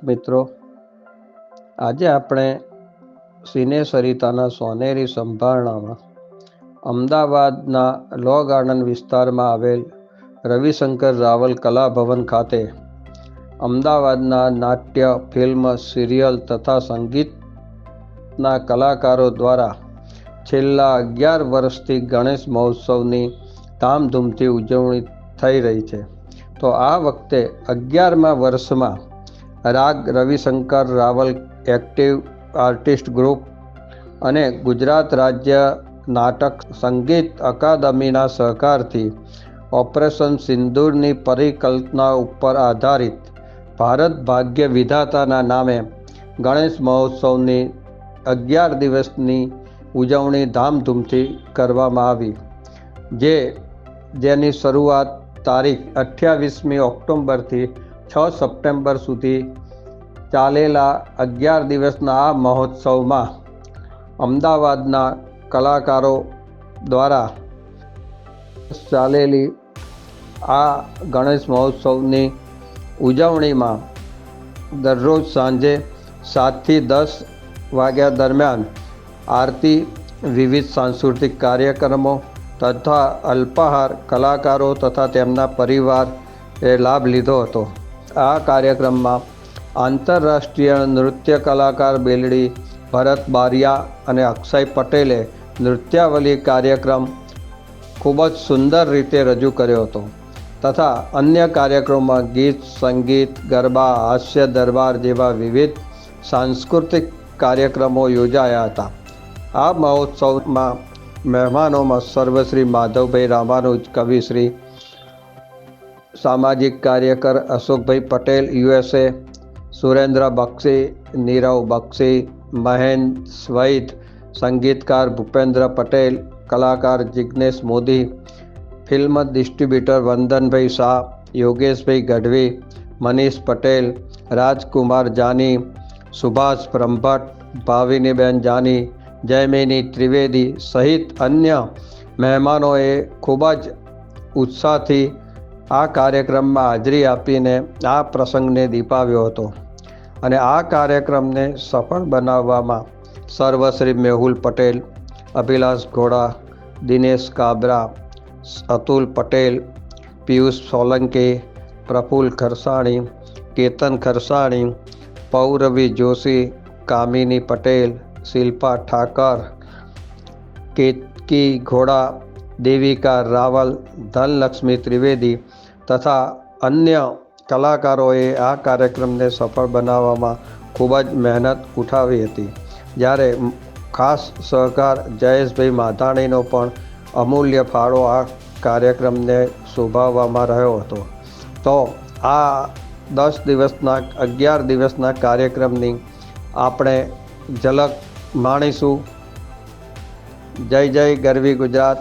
મિત્રો, આજે આપણે સિને સરિતાના સોનેરી સંભારણામાં અમદાવાદના લો ગાર્ડન વિસ્તારમાં આવેલ રવિશંકર રાવલ કલા ભવન ખાતે અમદાવાદના નાટ્ય, ફિલ્મ, સિરિયલ તથા સંગીતના કલાકારો દ્વારા છેલ્લા 11 વર્ષથી ગણેશ મહોત્સવની ધામધૂમથી ઉજવણી થઈ રહી છે. તો આ વખતે 11મા વર્ષમાં રાગ Ravishankar Raval active artist group અને ગુજરાત રાજ્ય નાટક સંગીત અકાદમીના સહકારથી ઓપરેશન સિંદૂરની પરિકલ્પના ઉપર આધારિત ભારત ભાગ્ય વિધાતાના નામે ગણેશ મહોત્સવની 11 દિવસની ઉજવણી ધામધૂમથી કરવામાં આવી, જેની શરૂઆત તારીખ 28મી ઓક્ટોબરથી 6 સપ્ટેમ્બર સુધી ચાલેલા 11 દિવસના આ મહોત્સવમાં અમદાવાદના કલાકારો દ્વારા ચાલેલી આ ગણેશ મહોત્સવની ઉજવણીમાં દરરોજ સાંજે 7થી 10 વાગ્યા દરમિયાન આરતી, વિવિધ સાંસ્કૃતિક કાર્યક્રમો તથા અલ્પાહાર કલાકારો તથા તેમના પરિવારે લાભ લીધો હતો. આ કાર્યક્રમમાં આંતરરાષ્ટ્રીય નૃત્ય કલાકાર બેલડી ભરત બારિયા અને અક્ષય પટેલે નૃત્યાવલી કાર્યક્રમ ખૂબ જ સુંદર રીતે રજૂ કર્યો હતો તથા અન્ય કાર્યક્રમોમાં ગીત, સંગીત, ગરબા, હાસ્ય દરબાર જેવા વિવિધ સાંસ્કૃતિક કાર્યક્રમો યોજાયા હતા. આ મહોત્સવમાં મહેમાનોમાં સર્વશ્રી માધવભાઈ રામાનુજ, કવિશ્રી, સામાજિક કાર્યકર અશોકભાઈ પટેલ USA, સુરેન્દ્ર બક્ષી, નીરવ બક્ષી, મહેશ વૈદ, સંગીતકાર ભૂપેન્દ્ર પટેલ, કલાકાર જિગ્નેશ મોદી, ફિલ્મ ડિસ્ટ્રીબ્યુટર વંદનભાઈ શાહ, યોગેશભાઈ ગઢવી, મનીષ પટેલ, રાજકુમાર જાની, સુભાષ બ્રહ્મભટ્ટ, ભાવિનીબેન જાની, જયમિની ત્રિવેદી સહિત અન્ય મહેમાનોએ ખૂબ જ ઉત્સાહથી આ કાર્યક્રમમાં હાજરી આપીને આ પ્રસંગને દીપાવ્યો હતો અને આ કાર્યક્રમને સફળ બનાવવામાં સર્વશ્રી મેહુલ પટેલ, અભિલાષ ઘોડા, દિનેશ કાબરા, અતુલ પટેલ, પિયુષ સોલંકી, પ્રફુલ્લ ખરસાણી, કેતન ખરસાણી, પૌરવી જોશી, કામિની પટેલ, શિલ્પા ઠાકર, કેતકી ઘોડા, દેવિકા રાવલ, ધનલક્ષ્મી ત્રિવેદી તથા અન્ય કલાકારોએ આ કાર્યક્રમને સફળ બનાવવામાં ખૂબ જ મહેનત ઉઠાવી હતી. જ્યારે ખાસ સહકાર જયેશભાઈ માધાણીનો પણ અમૂલ્ય ફાળો આ કાર્યક્રમને શોભાવવામાં રહ્યો હતો. તો આ 11 દિવસના કાર્યક્રમની આપણે ઝલક માણીશું. જય જય ગરવી ગુજરાત.